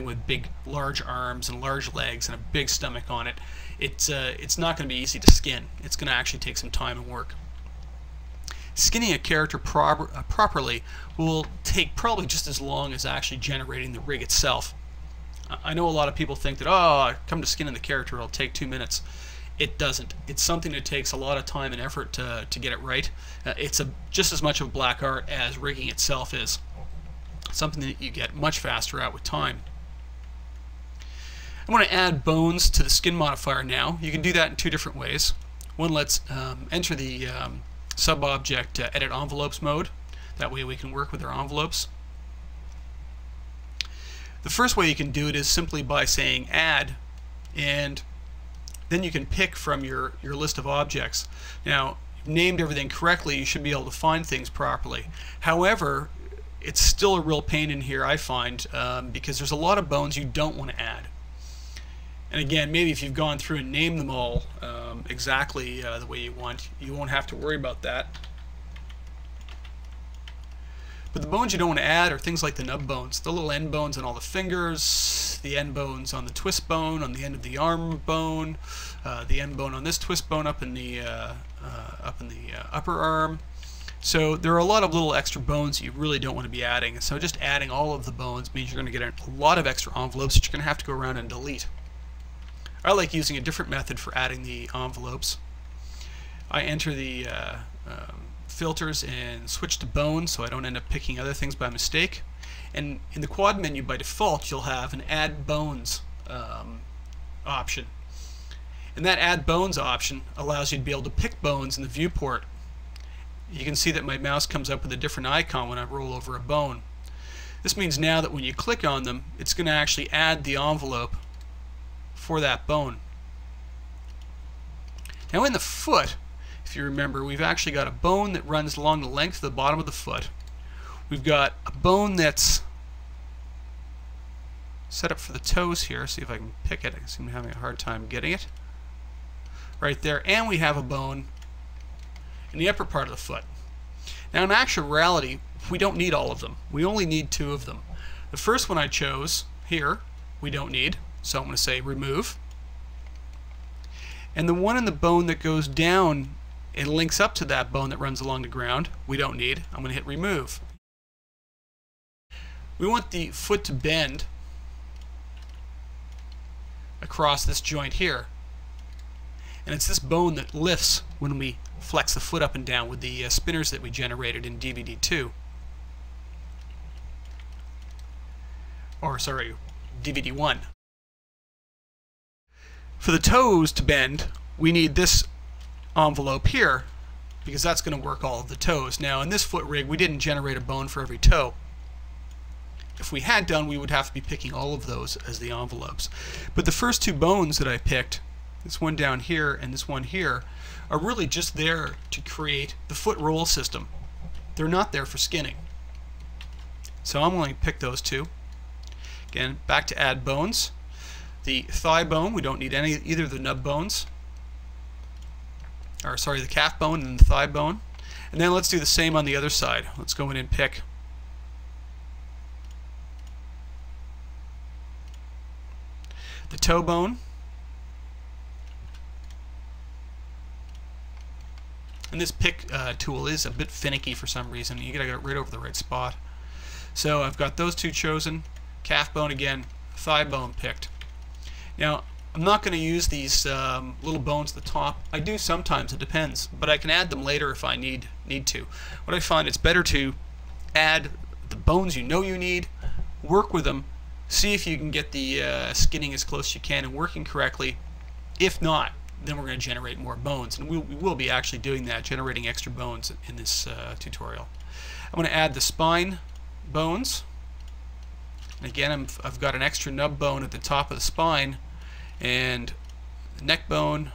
with big, large arms and large legs and a big stomach on it, it's not going to be easy to skin. It's going to actually take some time and work. Skinning a character properly will take probably just as long as actually generating the rig itself. I know a lot of people think that, oh, come to skinning the character, it'll take 2 minutes. It doesn't. It's something that takes a lot of time and effort to get it right. It's just as much of a black art as rigging itself is. Something that you get much faster at with time. I want to add bones to the skin modifier now. You can do that in 2 different ways. One, let's enter the sub-object edit envelopes mode. That way we can work with our envelopes. The first way you can do it is simply by saying add, and then you can pick from your list of objects. Now, you've named everything correctly, you should be able to find things properly. However, it's still a real pain in here, I find, because there's a lot of bones you don't want to add. And again, maybe if you've gone through and named them all exactly the way you want, you won't have to worry about that. But the bones you don't want to add are things like the nub bones, the little end bones on all the fingers, the end bones on the twist bone, on the end of the arm bone, the end bone on this twist bone up in the upper arm. So there are a lot of little extra bones you really don't want to be adding. So just adding all of the bones means you're going to get a lot of extra envelopes that you're going to have to go around and delete. I like using a different method for adding the envelopes. I enter the filters and switch to bones so I don't end up picking other things by mistake. And in the quad menu by default you'll have an add bones option. And that add bones option allows you to be able to pick bones in the viewport. You can see that my mouse comes up with a different icon when I roll over a bone. This means now that when you click on them, it's going to actually add the envelope for that bone. Now in the foot, if you remember, we've actually got a bone that runs along the length of the bottom of the foot. We've got a bone that's set up for the toes here. See if I can pick it. I seem to be having a hard time getting it. Right there. And we have a bone in the upper part of the foot. Now in actuality, we don't need all of them. We only need 2 of them. The first one I chose here, we don't need. So I'm going to say remove. And the one in the bone that goes down and links up to that bone that runs along the ground, we don't need. I'm going to hit remove. We want the foot to bend across this joint here. And it's this bone that lifts when we flex the foot up and down with the spinners that we generated in DVD2. Or sorry, DVD1. For the toes to bend, we need this envelope here because that's going to work all of the toes. Now in this foot rig we didn't generate a bone for every toe. If we had done, we would have to be picking all of those as the envelopes. But the first 2 bones that I picked, this one down here and this one here, are really just there to create the foot roll system. They're not there for skinning. So I'm going to pick those 2. Again, back to add bones. The thigh bone, we don't need either of the nub bones. Or sorry, the calf bone and the thigh bone. And then let's do the same on the other side. Let's go in and pick the toe bone. And this pick tool is a bit finicky for some reason. You gotta get it right over the right spot. So I've got those 2 chosen. Calf bone again, thigh bone picked. Now, I'm not going to use these little bones at the top. I do sometimes, it depends, but I can add them later if I need to. What I find, it's better to add the bones you know you need, work with them, see if you can get the skinning as close as you can and working correctly. If not, then we're going to generate more bones, and we will be actually doing that, generating extra bones in this tutorial. I'm going to add the spine bones. And again, I've got an extra nub bone at the top of the spine, and the neck bone,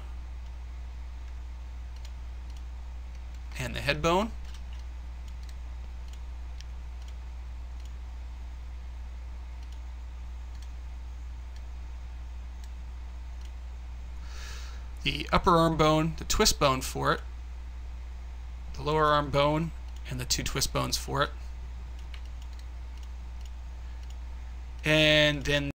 and the head bone. The upper arm bone, the twist bone for it, the lower arm bone, and the 2 twist bones for it. and then